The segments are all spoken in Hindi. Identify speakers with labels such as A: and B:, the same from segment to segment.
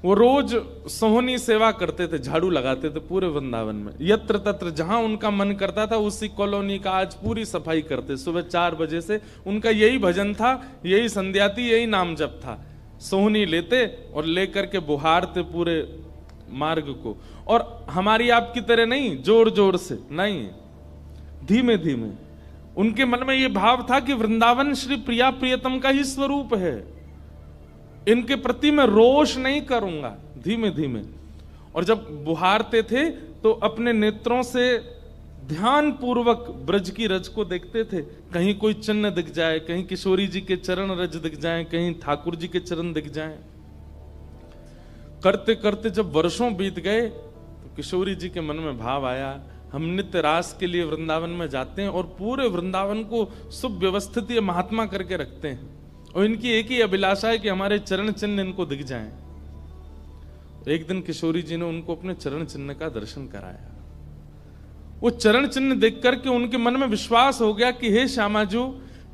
A: वो रोज सोहनी सेवा करते थे, झाड़ू लगाते थे पूरे वृंदावन में, यत्र तत्र जहां उनका मन करता था उसी कॉलोनी का आज पूरी सफाई करते। सुबह 4 बजे से उनका यही भजन था, यही संध्या थी, यही नाम जप था। सोहनी लेते और लेकर के बुहारते पूरे मार्ग को, और हमारी आपकी तरह नहीं जोर जोर से, नहीं, धीमे धीमे। उनके मन में यह भाव था कि वृंदावन श्री प्रिया प्रियतम का ही स्वरूप है, इनके प्रति मैं रोष नहीं करूंगा, धीमे धीमे। और जब बुहारते थे तो अपने नेत्रों से ध्यान पूर्वक ब्रज की रज को देखते थे, कहीं कोई चिन्ह दिख जाए, कहीं किशोरी जी के चरण रज दिख जाए, कहीं ठाकुर जी के चरण दिख जाए। करते करते जब वर्षों बीत गए तो किशोरी जी के मन में भाव आया, हम नित्य रास के लिए वृंदावन में जाते हैं और पूरे वृंदावन को सुव्यवस्थित ये महात्मा करके रखते हैं, और इनकी एक ही अभिलाषा है कि हमारे चरण चिन्ह इनको दिख जाएं। एक दिन किशोरी जी ने उनको अपने चरण चिन्ह का दर्शन कराया। वो चरण चिन्ह देख करके उनके मन में विश्वास हो गया कि हे श्यामा जो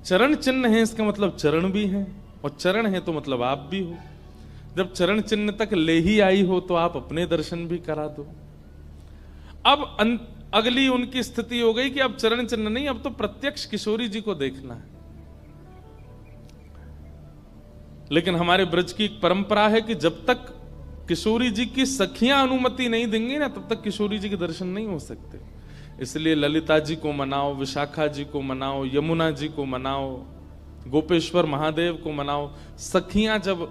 A: चरण चिन्ह है इसका मतलब चरण भी है, और चरण है तो मतलब आप भी हो। जब चरण चिन्ह तक ले ही आई हो तो आप अपने दर्शन भी करा दो। अब अगली उनकी स्थिति हो गई कि अब चरण चिन्ह नहीं, अब तो प्रत्यक्ष किशोरी जी को देखना है। लेकिन हमारे ब्रज की एक परंपरा है कि जब तक किशोरी जी की सखियां अनुमति नहीं देंगी ना, तब तक किशोरी जी के दर्शन नहीं हो सकते। इसलिए ललिता जी को मनाओ, विशाखा जी को मनाओ, यमुना जी को मनाओ, गोपेश्वर महादेव को मनाओ, सखियां जब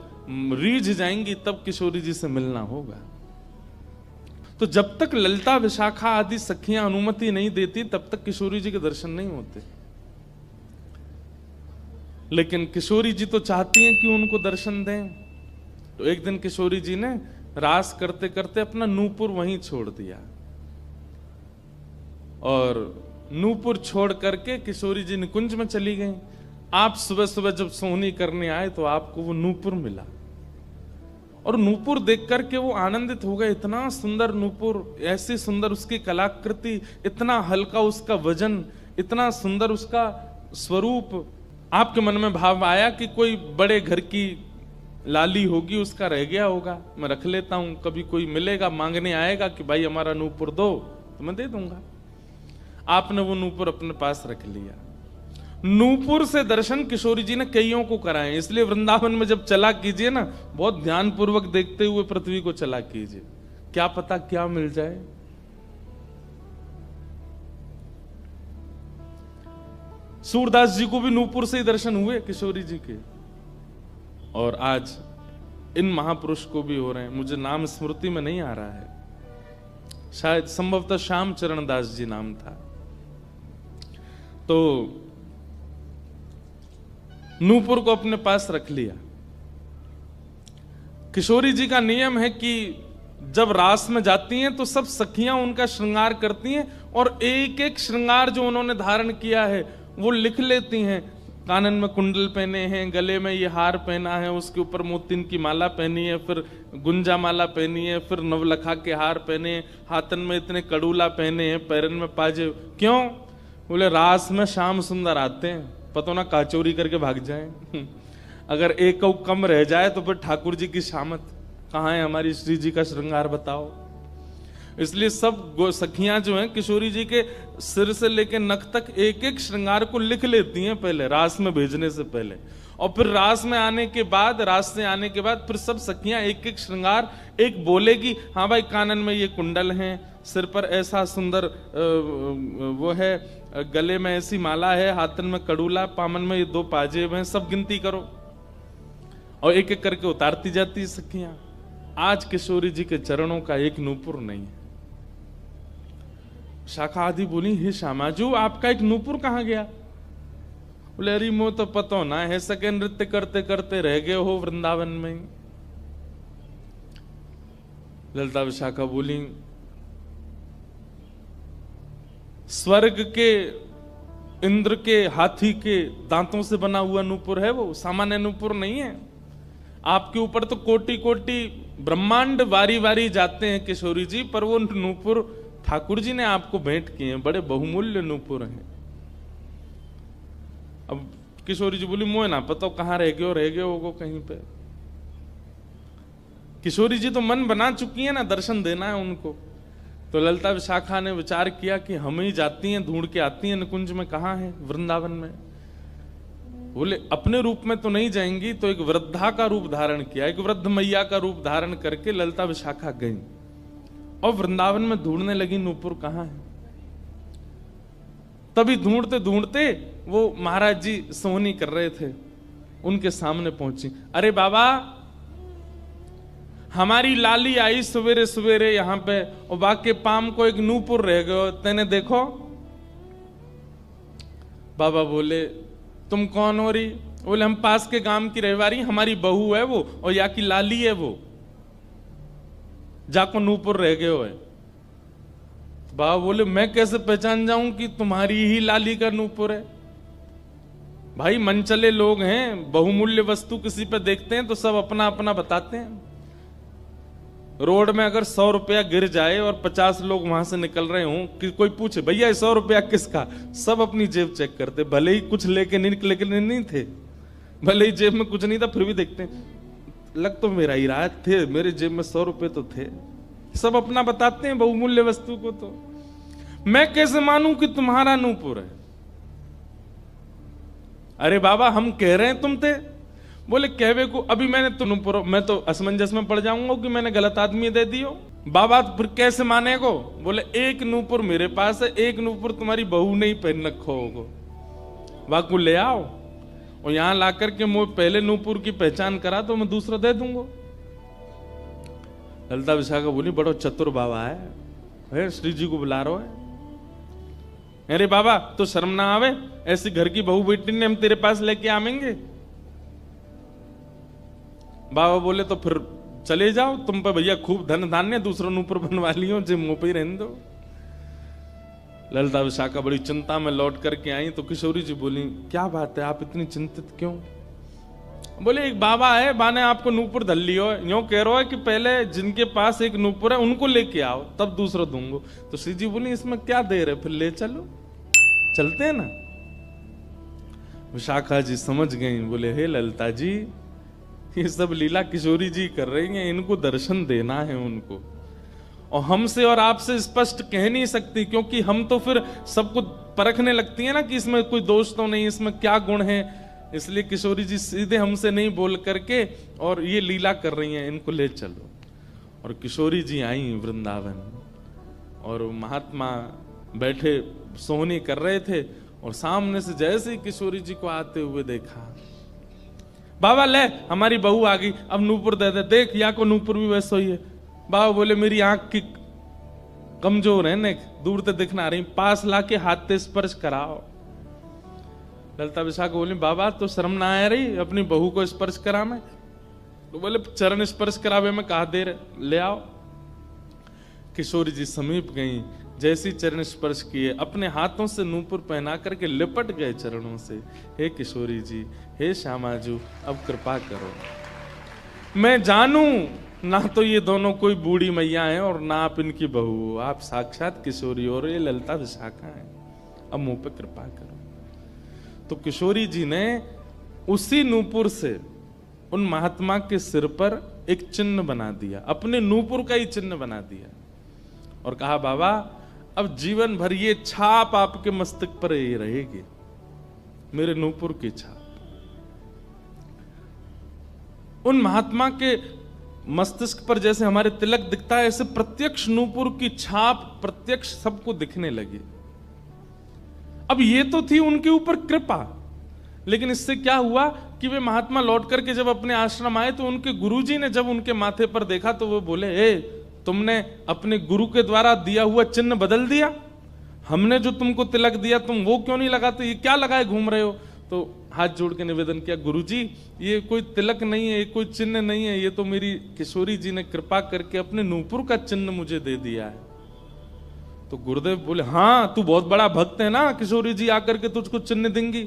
A: रीझ जाएंगी तब किशोरी जी से मिलना होगा। तो जब तक ललिता विशाखा आदि सखियां अनुमति नहीं देती तब तक किशोरी जी के दर्शन नहीं होते। लेकिन किशोरी जी तो चाहती हैं कि उनको दर्शन दें। तो एक दिन किशोरी जी ने रास करते करते अपना नूपुर वहीं छोड़ दिया, और नूपुर छोड़ करके किशोरी जी निकुंज में चली गई। आप सुबह सुबह जब सोहनी करने आए तो आपको वो नूपुर मिला, और नूपुर देख करके वो आनंदित हो गए। इतना सुंदर नूपुर, ऐसी सुंदर उसकी कलाकृति, इतना हल्का उसका वजन, इतना सुंदर उसका स्वरूप। आपके मन में भाव आया कि कोई बड़े घर की लाली होगी, उसका रह गया होगा, मैं रख लेता हूं, कभी कोई मिलेगा मांगने आएगा कि भाई हमारा नूपुर दो तो मैं दे दूंगा। आपने वो नूपुर अपने पास रख लिया। नूपुर से दर्शन किशोरी जी ने कईयों को कराए। इसलिए वृंदावन में जब चला कीजिए ना, बहुत ध्यान पूर्वक देखते हुए पृथ्वी को चला कीजिए, क्या पता क्या मिल जाए। सूरदास जी को भी नूपुर से ही दर्शन हुए किशोरी जी के, और आज इन महापुरुष को भी हो रहे हैं। मुझे नाम स्मृति में नहीं आ रहा है, शायद संभवतः श्याम चरण दास जी नाम था। तो नूपुर को अपने पास रख लिया। किशोरी जी का नियम है कि जब रास में जाती हैं तो सब सखियां उनका श्रृंगार करती हैं, और एक एक श्रृंगार जो उन्होंने धारण किया है वो लिख लेती हैं। कानन में कुंडल पहने हैं, गले में ये हार पहना है, उसके ऊपर मोतिन की माला पहनी है, फिर गुंजा माला पहनी है, फिर नवलखा के हार पहने हैं, हाथन में इतने कड़ूला पहने हैं, पैरन में पाजे। क्यों? बोले रास में श्याम सुंदर आते हैं, पता ना काचोरी करके भाग जाएं। अगर एक कम रह जाए तो फिर ठाकुर जी की शामत कहाँ है, हमारी श्री जी का श्रृंगार बताओ। इसलिए सब सखियां जो हैं किशोरी जी के सिर से लेकर नख तक एक एक श्रृंगार को लिख लेती हैं पहले, रास में भेजने से पहले। और फिर रास में आने के बाद, रास से आने के बाद फिर सब सखियां एक एक श्रृंगार एक बोलेगी, हाँ भाई कानन में ये कुंडल हैं, सिर पर ऐसा सुंदर वो है, गले में ऐसी माला है, हाथन में कड़ूला, पामन में ये 2 पाजेब हैं, सब गिनती करो। और एक एक करके उतारती जाती है सखियां। आज किशोरी जी के चरणों का एक नूपुर नहीं है। शाखा आदि बोली, हे श्यामाजू आपका एक नूपुर कहां गया? बोले अरे मो तो पतो ना है, सके नृत्य करते करते रह गए हो वृंदावन में। ललिता विशाखा बोली, स्वर्ग के इंद्र के हाथी के दांतों से बना हुआ नूपुर है वो, सामान्य नूपुर नहीं है। आपके ऊपर तो कोटि कोटि ब्रह्मांड वारी वारी जाते हैं किशोरी जी, पर वो नूपुर ठाकुर जी ने आपको भेंट किए हैं, बड़े बहुमूल्य नूपुर हैं। अब किशोरी जी बोली, मोह ना पता कहां रह गए हो, कहीं पे। किशोरी जी तो मन बना चुकी है ना, दर्शन देना है उनको। तो ललिता विशाखा ने विचार किया कि हम ही जाती हैं, ढूंढ के आती हैं निकुंज में, कहाँ है, वृंदावन में। बोले अपने रूप में तो नहीं जाएंगी, तो एक वृद्धा का रूप धारण किया, एक वृद्ध मैया का रूप धारण करके ललिता विशाखा गई और वृंदावन में ढूंढने लगी नूपुर कहाँ है। तभी ढूंढते ढूंढते वो महाराज जी सोहनी कर रहे थे, उनके सामने पहुंची। अरे बाबा, हमारी लाली आई सवेरे सवेरे यहां पे, और बाके पाम को एक नूपुर रह गयो, तेने देखो। बाबा बोले तुम कौन हो रही? बोले हम पास के गांव की रहवारी, हमारी बहू है वो, और या की लाली है वो, जाको नूपुर रह गयो है। बाबा बोले मैं कैसे पहचान जाऊं कि तुम्हारी ही लाली का नूपुर है? भाई मनचले लोग हैं, बहुमूल्य वस्तु किसी पे देखते हैं तो सब अपना अपना बताते हैं। रोड में अगर 100 रुपया गिर जाए और 50 लोग वहां से निकल रहे हों, कि कोई पूछे भैया 100 रुपया किसका, सब अपनी जेब चेक करते, भले ही कुछ लेके नहीं थे, भले ही जेब में कुछ नहीं था, फिर भी देखते लग तो मेरा ही रहा थे, मेरे जेब में 100 रुपए तो थे। सब अपना बताते हैं बहुमूल्य वस्तु को। तो मैं कैसे मानूं कि तुम्हारा नूपुर है? अरे बाबा हम कह रहे हैं तुम थे। बोले कहवे को अभी मैंने तो मैं तो असमंजस में पड़ जाऊंगा कि मैंने गलत आदमी दे दियो। बाबा फिर कैसे माने को? बोले एक नूपुर मेरे पास है, एक नूपुर तुम्हारी बहू ने ही पहन रखो होगो, वाकू ले आओ और यहां ला करके मुझे पहले नूपुर की पहचान करा तो मैं दूसरा दे दूंगा। ललिता विशाखा बोली बड़ो चतुर बाबा है, श्री जी को बुला रहा है। अरे बाबा तो शर्म ना आवे, ऐसी घर की बहू बेटी ने हम तेरे पास लेके आवेंगे? बाबा बोले तो फिर चले जाओ, तुम पे भैया खूब धन धान्य, दूसरों नूपुर बनवा लियो, जे मुंह पे ही रहने दो। ललिता विशाखा बड़ी चिंता में लौट करके आई तो किशोरी जी बोली क्या बात है, आप इतनी चिंतित क्यों? बोले एक बाबा है, बाने आपको नूपुर धल लियो, यूं कह रहा है कि पहले जिनके पास एक नूपुर है उनको लेके आओ तब दूसरा दूंगो। तो श्री जी बोली इसमें क्या देर है, फिर ले चलो, चलते हैं ना। विशाखा जी समझ गई, बोले हे ललिता जी ये सब लीला किशोरी जी कर रही हैं, इनको दर्शन देना है उनको, और हमसे और आपसे स्पष्ट कह नहीं सकती, क्योंकि हम तो फिर सबको परखने लगती है ना कि इसमें कोई दोष तो नहीं, इसमें क्या गुण है। इसलिए किशोरी जी सीधे हमसे नहीं बोल करके और ये लीला कर रही हैं, इनको ले चलो। और किशोरी जी आई वृंदावन और महात्मा बैठे सोहनी कर रहे थे, और सामने से जैसे ही किशोरी जी को आते हुए देखा, बाबा ले हमारी बहू आ गई, अब नूपुर दे दे, देख या को नूपुर भी वैसा ही है। बाबा बोले मेरी आंख की कमजोर है ने, दूर से दिखना रही, पास लाके हाथ से स्पर्श कराओ। ललिता विशाखा बोली बाबा तो शर्म ना आ रही अपनी बहू को स्पर्श करा में? तो बोले चरण स्पर्श करावे में कहा देर, ले आओ। किशोरी जी समीप गई, जैसी चरण स्पर्श किए अपने हाथों से नूपुर पहना करके लिपट गए चरणों से। हे किशोरी जी, हे श्यामाजू, अब कृपा करो, मैं जानूं ना तो ये दोनों कोई बूढ़ी मैया हैं और ना आप इनकी बहू, आप साक्षात किशोरी और ये ललिता विशाखा हैं, अब मुंह पे कृपा करो। तो किशोरी जी ने उसी नूपुर से उन महात्मा के सिर पर एक चिन्ह बना दिया, अपने नूपुर का ही चिन्ह बना दिया, और कहा बाबा अब जीवन भर ये छाप आपके मस्तक पर ही रहेगी, मेरे नूपुर की छाप। उन महात्मा के मस्तिष्क पर जैसे हमारे तिलक दिखता है, ऐसे प्रत्यक्ष नूपुर की छाप प्रत्यक्ष सबको दिखने लगी। अब ये तो थी उनके ऊपर कृपा, लेकिन इससे क्या हुआ कि वे महात्मा लौट करके जब अपने आश्रम आए तो उनके गुरुजी ने जब उनके माथे पर देखा तो वो बोले ए तुमने अपने गुरु के द्वारा दिया हुआ चिन्ह बदल दिया, हमने जो तुमको तिलक दिया तुम वो क्यों नहीं लगाते, ये क्या लगाए घूम रहे हो? तो हाथ जोड़ के निवेदन किया गुरुजी ये कोई तिलक नहीं है, ये कोई चिन्ह नहीं है, ये तो मेरी किशोरी जी ने कृपा करके अपने नूपुर का चिन्ह मुझे दे दिया है। तो गुरुदेव बोले हाँ तू बहुत बड़ा भक्त है ना, किशोरी जी आकर के तुझको चिन्ह देंगी।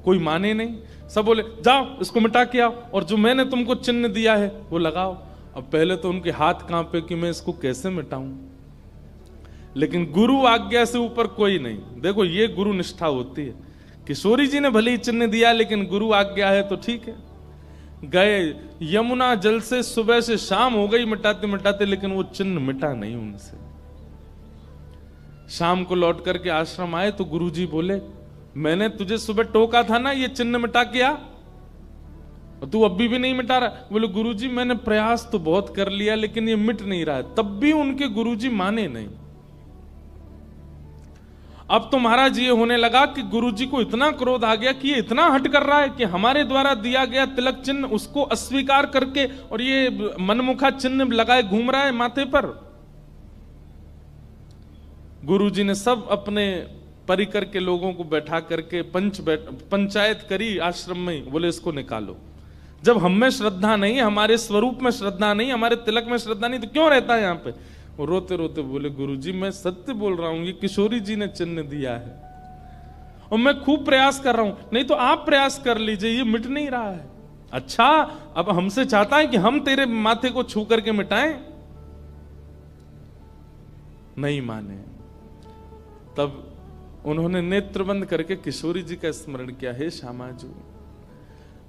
A: कोई माने नहीं, सब बोले जाओ इसको मिटा के आओ और जो मैंने तुमको चिन्ह दिया है वो लगाओ। अब पहले तो उनके हाथ कांपे कि मैं इसको कैसे मिटाऊं, लेकिन गुरु आज्ञा से ऊपर कोई नहीं। देखो ये गुरु निष्ठा होती है। किशोरी जी ने भले ही चिन्ह दिया लेकिन गुरु आज्ञा है तो ठीक है। गए यमुना जल से, सुबह से शाम हो गई मिटाते मिटाते, लेकिन वो चिन्ह मिटा नहीं उनसे। शाम को लौट करके आश्रम आए तो गुरुजी बोले, मैंने तुझे सुबह टोका था ना ये चिन्ह मिटा के आ, और तू अभी भी नहीं मिटा रहा। बोले गुरुजी मैंने प्रयास तो बहुत कर लिया लेकिन ये मिट नहीं रहा है। तब भी उनके गुरुजी माने नहीं। अब तो महाराज ये होने लगा कि गुरुजी को इतना क्रोध आ गया कि ये इतना हट कर रहा है कि हमारे द्वारा दिया गया तिलक चिन्ह उसको अस्वीकार करके और ये मनमुखा चिन्ह लगाए घूम रहा है माथे पर। गुरुजी ने सब अपने परिकर के लोगों को बैठा करके पंचायत करी आश्रम में। बोले इसको निकालो, जब हम में श्रद्धा नहीं, हमारे स्वरूप में श्रद्धा नहीं, हमारे तिलक में श्रद्धा नहीं, तो क्यों रहता है यहाँ पे। वो रोते रोते बोले गुरुजी मैं सत्य बोल रहा हूं, ये किशोरी जी ने चिन्ह दिया है और मैं खूब प्रयास कर रहा हूं। नहीं तो आप प्रयास कर लीजिए, ये मिट नहीं रहा है। अच्छा अब हमसे चाहता है कि हम तेरे माथे को छू करके मिटाएं? नहीं माने। तब उन्होंने नेत्र बंद करके किशोरी जी का स्मरण किया, हे श्यामाजू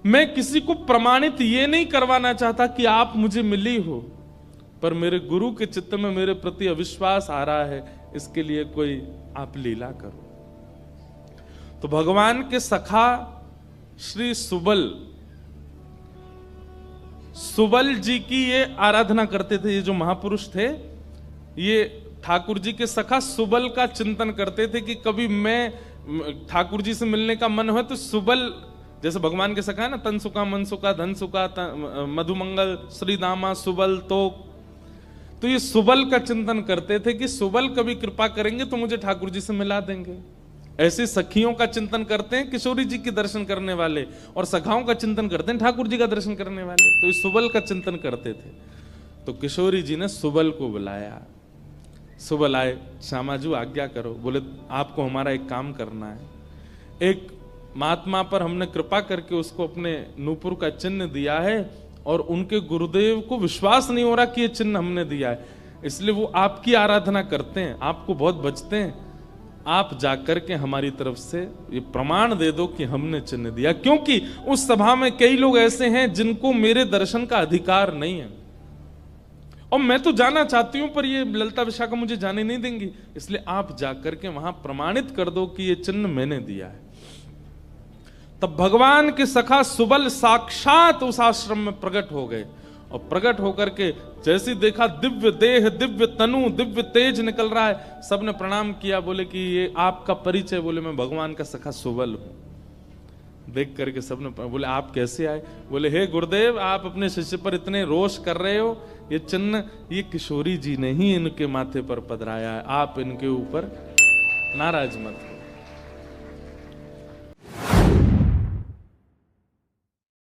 A: मैं किसी को प्रमाणित ये नहीं करवाना चाहता कि आप मुझे मिली हो, पर मेरे गुरु के चित्त में मेरे प्रति अविश्वास आ रहा है, इसके लिए कोई आप लीला करो। तो भगवान के सखा श्री सुबल जी की ये आराधना करते थे। ये जो महापुरुष थे ये ठाकुर जी के सखा सुबल का चिंतन करते थे कि कभी मैं ठाकुर जी से मिलने का मन हो तो सुबल, जैसे भगवान के सखा है ना, तनसुका मनसुका धनसुका मधुमंगल श्रीदामा सुबल, तो ये सुबल का चिंतन करते थे कि सुबल कभी कृपा करेंगे तो मुझे ठाकुर जी से मिला देंगे। ऐसे सखियों का चिंतन करते हैं किशोरी जी के दर्शन करने वाले, और सखाओं का चिंतन करते हैं ठाकुर जी का दर्शन करने वाले। तो ये सुबल का चिंतन करते थे। तो किशोरी जी ने सुबल को बुलाया। सुबल आए, श्यामाजू आज्ञा करो। बोले आपको हमारा एक काम करना है। एक महात्मा पर हमने कृपा करके उसको अपने नूपुर का चिन्ह दिया है और उनके गुरुदेव को विश्वास नहीं हो रहा कि ये चिन्ह हमने दिया है, इसलिए वो आपकी आराधना करते हैं, आपको बहुत बचते हैं। आप जाकर के हमारी तरफ से ये प्रमाण दे दो कि हमने चिन्ह दिया, क्योंकि उस सभा में कई लोग ऐसे हैं जिनको मेरे दर्शन का अधिकार नहीं है और मैं तो जाना चाहती हूं पर ये ललिता विशाखा मुझे जाने नहीं देंगी, इसलिए आप जाकर के वहां प्रमाणित कर दो कि ये चिन्ह मैंने दिया है। तब भगवान के सखा सुबल साक्षात उस आश्रम में प्रकट हो गए और प्रकट होकर के जैसे देखा दिव्य देह, दिव्य तनु, दिव्य तेज निकल रहा है, सबने प्रणाम किया। बोले कि ये आपका परिचय? बोले मैं भगवान का सखा सुबल हूं। देख करके सबने बोले आप कैसे आए? बोले हे गुरुदेव आप अपने शिष्य पर इतने रोष कर रहे हो, ये चिन्ह ये किशोरी जी ने ही इनके माथे पर पधराया है, आप इनके ऊपर नाराज मत हो।